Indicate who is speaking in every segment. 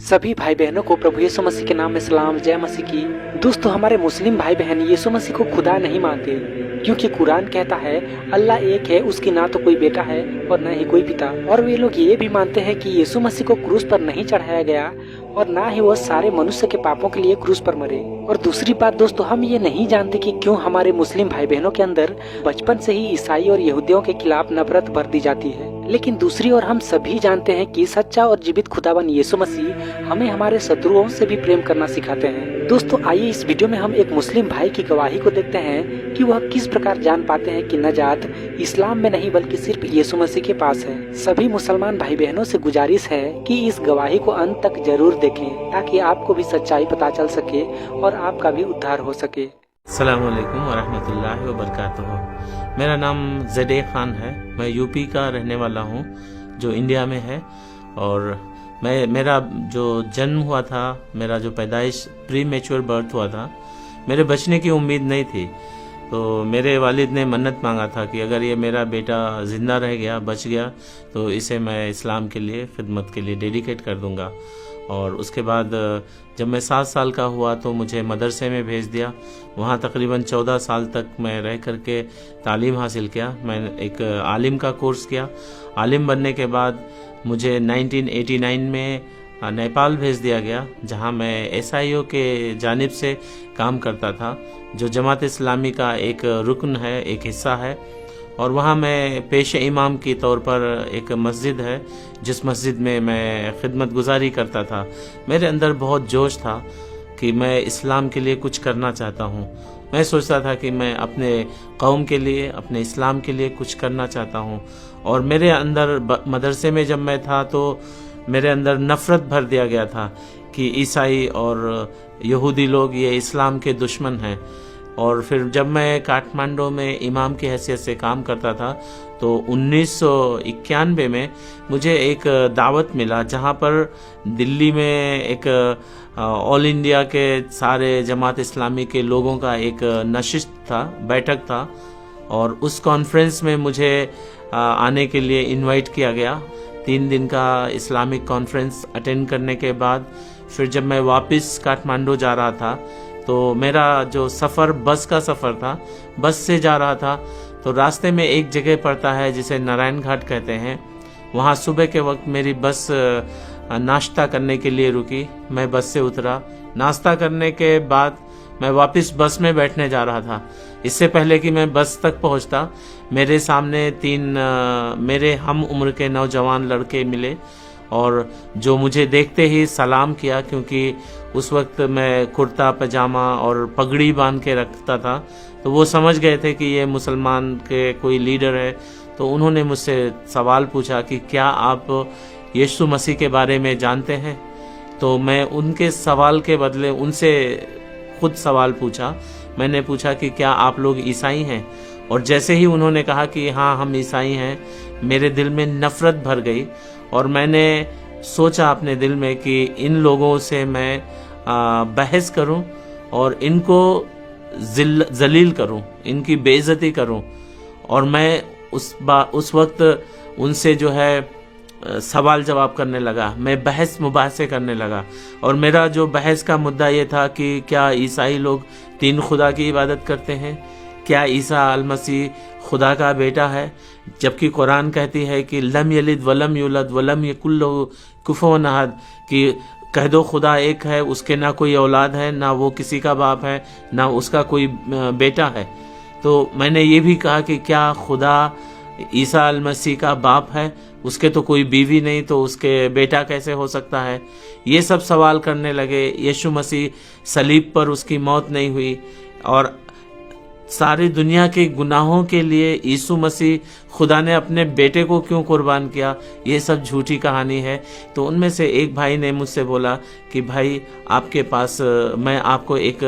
Speaker 1: सभी भाई बहनों को प्रभु यीशु मसीह के नाम में सलाम, जय मसीह की। दोस्तों, हमारे मुस्लिम भाई बहन यीशु मसीह को खुदा नहीं मानते, क्योंकि कुरान कहता है अल्लाह एक है, उसकी ना तो कोई बेटा है और न ही कोई पिता। और वे लोग ये भी मानते हैं कि यीशु मसीह को क्रूस पर नहीं चढ़ाया गया और ना ही वह सारे मनुष्य के पापों के लिए क्रूस पर मरे। और दूसरी बात दोस्तों, हम ये नहीं जानते कि क्यों हमारे मुस्लिम भाई बहनों के अंदर बचपन से ही ईसाई और यहूदियों के खिलाफ नफरत भर दी जाती है। लेकिन दूसरी ओर हम सभी जानते हैं कि सच्चा और जीवित खुदावन यीशु मसीह हमें हमारे शत्रुओं से भी प्रेम करना सिखाते हैं। दोस्तों, आइए इस वीडियो में हम एक मुस्लिम भाई की गवाही को देखते हैं कि वह किस प्रकार जान पाते हैं कि नजात इस्लाम में नहीं बल्कि सिर्फ यीशु मसीह के पास है। सभी मुसलमान भाई बहनों से गुजारिश है कि इस गवाही को अंत तक जरूर देखें, ताकि आपको भी सच्चाई पता चल सके और आपका भी उद्धार हो सके।
Speaker 2: अस्सलाम वालेकुम वरहमतुल्लाहि वबरकातुहू। मेरा नाम ज़ैदे खान है। मैं यूपी का रहने वाला हूँ जो इंडिया में है। और मेरा जो जन्म हुआ था, मेरा जो पैदाइश प्री मैच्योर बर्थ हुआ था, मेरे बचने की उम्मीद नहीं थी। तो मेरे वालिद ने मन्नत मांगा था कि अगर ये मेरा बेटा ज़िंदा रह गया, बच गया, तो इसे मैं इस्लाम के लिए खिदमत के लिए डेडिकेट कर दूंगा। और उसके बाद जब मैं 7 साल का हुआ तो मुझे मदरसे में भेज दिया। वहाँ तकरीबन 14 साल तक मैं रह करके तालीम हासिल किया। मैंने एक आलिम का कोर्स किया। आलिम बनने के बाद मुझे 1989 में नेपाल भेज दिया गया, जहाँ मैं SIO के जानिब से काम करता था, जो जमात इस्लामी का एक रुकन है, एक हिस्सा है। और वहाँ मैं पेश इमाम की तौर पर एक मस्जिद है, जिस मस्जिद में मैं खिदमत गुजारी करता था। मेरे अंदर बहुत जोश था कि मैं इस्लाम के लिए कुछ करना चाहता हूँ। मैं सोचता था कि मैं अपने कौम के लिए, अपने इस्लाम के लिए कुछ करना चाहता हूँ। और मेरे अंदर मदरसे में जब मैं था तो मेरे अंदर नफ़रत भर दिया गया था कि ईसाई और यहूदी लोग ये इस्लाम के दुश्मन हैं। और फिर जब मैं काठमांडू में इमाम की हैसियत से काम करता था तो 1991 में मुझे एक दावत मिला, जहाँ पर दिल्ली में एक ऑल इंडिया के सारे जमात इस्लामी के लोगों का एक नशिस्त था, बैठक था। और उस कॉन्फ्रेंस में मुझे आने के लिए इनवाइट किया गया। 3 दिन का इस्लामिक कॉन्फ्रेंस अटेंड करने के बाद फिर जब मैं वापस काठमांडू जा रहा था तो मेरा जो सफ़र बस का सफ़र था, बस से जा रहा था, तो रास्ते में एक जगह पड़ता है जिसे नारायण घाट कहते हैं। वहाँ सुबह के वक्त मेरी बस नाश्ता करने के लिए रुकी। मैं बस से उतरा। नाश्ता करने के बाद मैं वापस बस में बैठने जा रहा था। इससे पहले कि मैं बस तक पहुँचता, मेरे सामने 3 मेरे हम उम्र के नौजवान लड़के मिले और जो मुझे देखते ही सलाम किया, क्योंकि उस वक्त मैं कुर्ता पजामा और पगड़ी बांध के रखता था। तो वो समझ गए थे कि ये मुसलमान के कोई लीडर है। तो उन्होंने मुझसे सवाल पूछा कि क्या आप यीशु मसीह के बारे में जानते हैं। तो मैं उनके सवाल के बदले उनसे खुद सवाल पूछा। मैंने पूछा कि क्या आप लोग ईसाई हैं। और जैसे ही उन्होंने कहा कि हाँ हम ईसाई हैं, मेरे दिल में नफ़रत भर गई। और मैंने सोचा अपने दिल में कि इन लोगों से मैं बहस करूं और इनको जलील करूं, इनकी बेइज्जती करूं। और मैं उस वक्त उनसे जो है सवाल जवाब करने लगा। मैं बहस मुबाहसे करने लगा। और मेरा जो बहस का मुद्दा ये था कि क्या ईसाई लोग 3 खुदा की इबादत करते हैं? क्या ईसा अल मसीह खुदा का बेटा है? जबकि कुरान कहती है कि लम यलिद वलम युलद वलम यकुल लहू कुफुवन अहद, कि कह दो खुदा एक है, उसके ना कोई औलाद है, ना वो किसी का बाप है, ना उसका कोई बेटा है। तो मैंने ये भी कहा कि क्या खुदा ईसा अल मसीह का बाप है? उसके तो कोई बीवी नहीं, तो उसके बेटा कैसे हो सकता है? ये सब सवाल करने लगे। यीशु मसीह सलीब पर उसकी मौत नहीं हुई और सारी दुनिया के गुनाहों के लिए यीशु मसीह खुदा ने अपने बेटे को क्यों कुर्बान किया? ये सब झूठी कहानी है। तो उनमें से एक भाई ने मुझसे बोला कि भाई आपके पास मैं आपको एक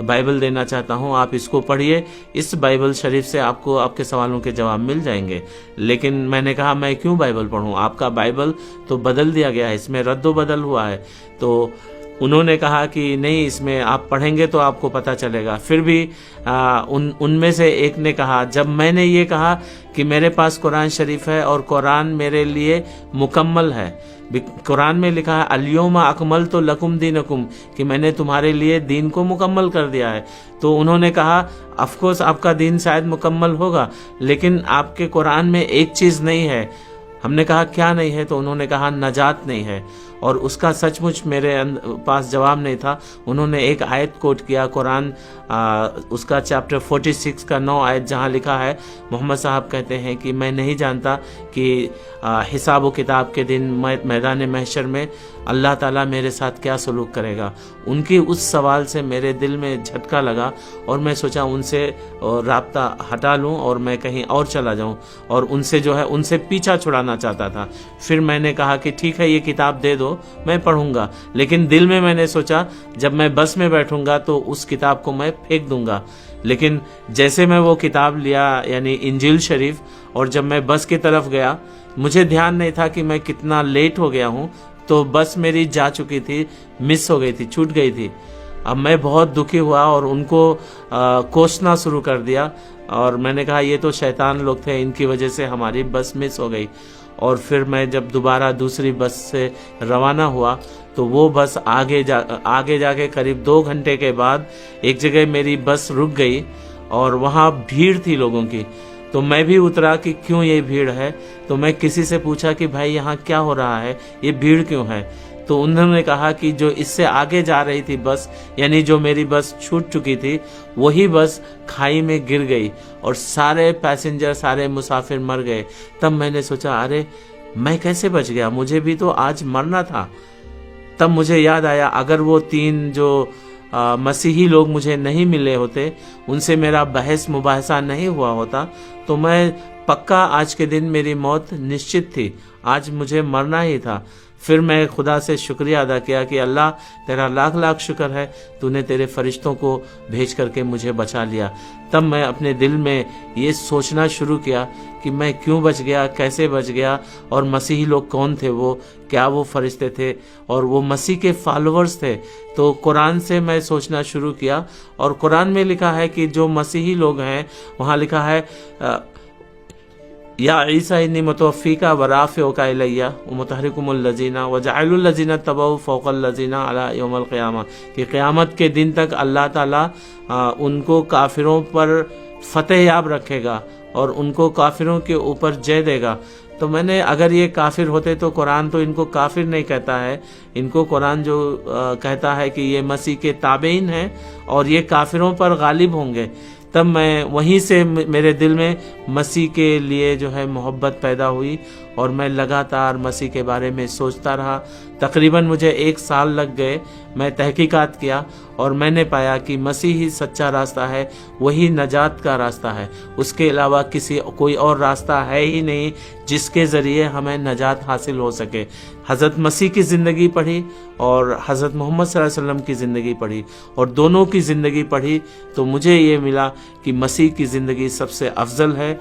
Speaker 2: बाइबल देना चाहता हूँ, आप इसको पढ़िए। इस बाइबल शरीफ से आपको आपके सवालों के जवाब मिल जाएंगे। लेकिन मैंने कहा मैं क्यों बाइबल पढ़ूँ? आपका बाइबल तो बदल दिया गया है, इसमें रद्दो बदल हुआ है। तो उन्होंने कहा कि नहीं, इसमें आप पढ़ेंगे तो आपको पता चलेगा। फिर भी उनमें से एक ने कहा, जब मैंने ये कहा कि मेरे पास कुरान शरीफ है और कुरान मेरे लिए मुकम्मल है, कुरान में लिखा है अल-यौमा अकमलतु लकुम दीनकुम, कि मैंने तुम्हारे लिए दीन को मुकम्मल कर दिया है। तो उन्होंने कहा ऑफ कोर्स आपका दीन शायद मुकम्मल होगा, लेकिन आपके कुरान में एक चीज़ नहीं है। हमने कहा क्या नहीं है? तो उन्होंने कहा नजात नहीं है। और उसका सचमुच मेरे पास जवाब नहीं था। उन्होंने एक आयत कोट किया कुरान, उसका चैप्टर 46 का 9 आयत, जहाँ लिखा है, मोहम्मद साहब कहते हैं कि मैं नहीं जानता कि हिसाब व किताब के दिन मैदान महशर में अल्लाह ताला मेरे साथ क्या सलूक करेगा। उनकी उस सवाल से मेरे दिल में झटका लगा और मैं सोचा उनसे राब्ता हटा लूं और मैं कहीं और चला जाऊं, और उनसे जो है उनसे पीछा छुड़ाना चाहता था। फिर मैंने कहा कि ठीक है, ये किताब दे दो, मैं पढ़ूंगा। लेकिन दिल में मैंने सोचा जब मैं बस में बैठूंगा तो उस किताब को मैं फेंक दूंगा। लेकिन जैसे मैं वो किताब लिया, यानी इंजील शरीफ, और जब मैं बस की तरफ गया, मुझे ध्यान नहीं था कि मैं कितना लेट हो गया हूँ। तो बस मेरी जा चुकी थी, मिस हो गई थी, छूट गई थी। अब मैं बहुत दुखी हुआ और उनको कोसना शुरू कर दिया, और मैंने कहा ये तो शैतान लोग थे, इनकी वजह से हमारी बस मिस हो गई। और फिर मैं जब दोबारा दूसरी बस से रवाना हुआ तो वो बस आगे जाके करीब 2 घंटे के बाद एक जगह मेरी बस रुक गई और वहाँ भीड़ थी लोगों की। तो मैं भी उतरा कि क्यों ये भीड़ है। तो मैं किसी से पूछा कि भाई यहाँ क्या हो रहा है, ये भीड़ क्यों है। तो उन्होंने कहा कि जो इससे आगे जा रही थी बस, यानी जो मेरी बस छूट चुकी थी, वही बस खाई में गिर गई और सारे पैसेंजर, सारे मुसाफिर मर गए। तब मैंने सोचा अरे मैं कैसे बच गया, मुझे भी तो आज मरना था। तब मुझे याद आया अगर वो 3 जो मसीही लोग मुझे नहीं मिले होते, उनसे मेरा बहस मुबाहसा नहीं हुआ होता, तो मैं पक्का आज के दिन मेरी मौत निश्चित थी, आज मुझे मरना ही था। फिर मैं खुदा से शुक्रिया अदा किया कि अल्लाह तेरा लाख लाख शुक्र है, तूने तेरे फरिश्तों को भेज करके मुझे बचा लिया। तब मैं अपने दिल में ये सोचना शुरू किया कि मैं क्यों बच गया, कैसे बच गया, और मसीही लोग कौन थे, वो क्या वो फरिश्ते थे और वो मसीह के फॉलोअर्स थे। तो कुरान से मैं सोचना शुरू किया, और कुरान में लिखा है कि जो मसीही लोग हैं, वहाँ लिखा है या ईसा इन्नी मुतवफ़्फ़ीका व राफ़िउका इलैया व मुतहरिकुमुल लज़ीना व जाइलुल लज़ीना तबऊ फ़ौक़ल लज़ीना अला यौमिल क़ियामा, कि क़यामत के दिन तक अल्लाह ताला उनको काफिरों पर फतेह याब रखेगा और उनको काफिरों के ऊपर जय देगा। तो मैंने, अगर ये काफिर होते तो कुरान तो इनको काफिर नहीं कहता है, इनको कुरान जो कहता है कि ये मसीह के ताबेइन हैं और ये काफिरों पर गालिब होंगे। तब मैं वहीं से मेरे दिल में मसीह के लिए जो है मोहब्बत पैदा हुई और मैं लगातार मसीह के बारे में सोचता रहा। तकरीबन मुझे 1 साल लग गए। मैं तहकीकात किया और मैंने पाया कि मसीह ही सच्चा रास्ता है, वही नजात का रास्ता है। उसके अलावा कोई और रास्ता है ही नहीं जिसके ज़रिए हमें नजात हासिल हो सके। हज़रत मसीह की ज़िंदगी पढ़ी और हज़रत मोहम्मद सल्लल्लाहु अलैहि वसल्लम की ज़िंदगी पढ़ी, और दोनों की ज़िंदगी पढ़ी तो मुझे ये मिला कि मसीह की ज़िंदगी सबसे अफजल है।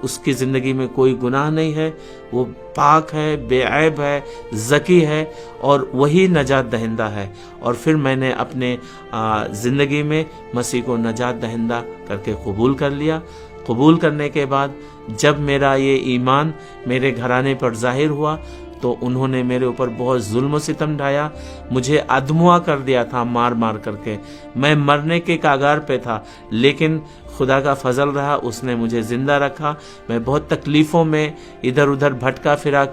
Speaker 2: उसकी ज़िंदगी में कोई गुनाह नहीं है, वो पाक है, बेऐब है, ज़की है और वही नजात दहिंदा है। और फिर मैंने अपने ज़िंदगी में मसीह को नजात दहिंदा करके कबूल कर लिया। कबूल करने के बाद जब मेरा ये ईमान मेरे घराने पर जाहिर हुआ तो उन्होंने मेरे ऊपर बहुत जुल्म सितम ढाया, मुझे अधमुआ कर दिया था मार मार करके। मैं मरने के कागार पे था, लेकिन खुदा का फजल रहा, उसने मुझे ज़िंदा रखा। मैं बहुत तकलीफ़ों में इधर उधर भटका फिरा,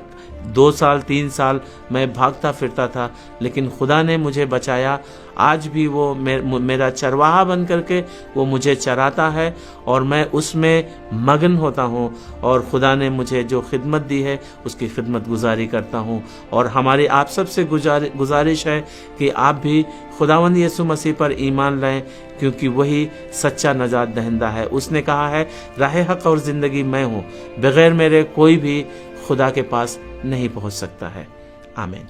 Speaker 2: 2 साल 3 साल मैं भागता फिरता था, लेकिन खुदा ने मुझे बचाया। आज भी वो मेरा चरवाहा बन करके वो मुझे चराता है और मैं उसमें मगन होता हूँ, और खुदा ने मुझे जो खिदमत दी है उसकी खिदमत गुजारी करता हूँ। और हमारी आप सबसे गुजारिश है कि आप भी खुदावंद यीशु मसीह पर ईमान लाएं, क्योंकि वही सच्चा नजात दहिंदा है। उसने कहा है राह हक और ज़िंदगी मैं हूँ, बगैर मेरे कोई भी खुदा के पास नहीं पहुँच सकता है। आमीन।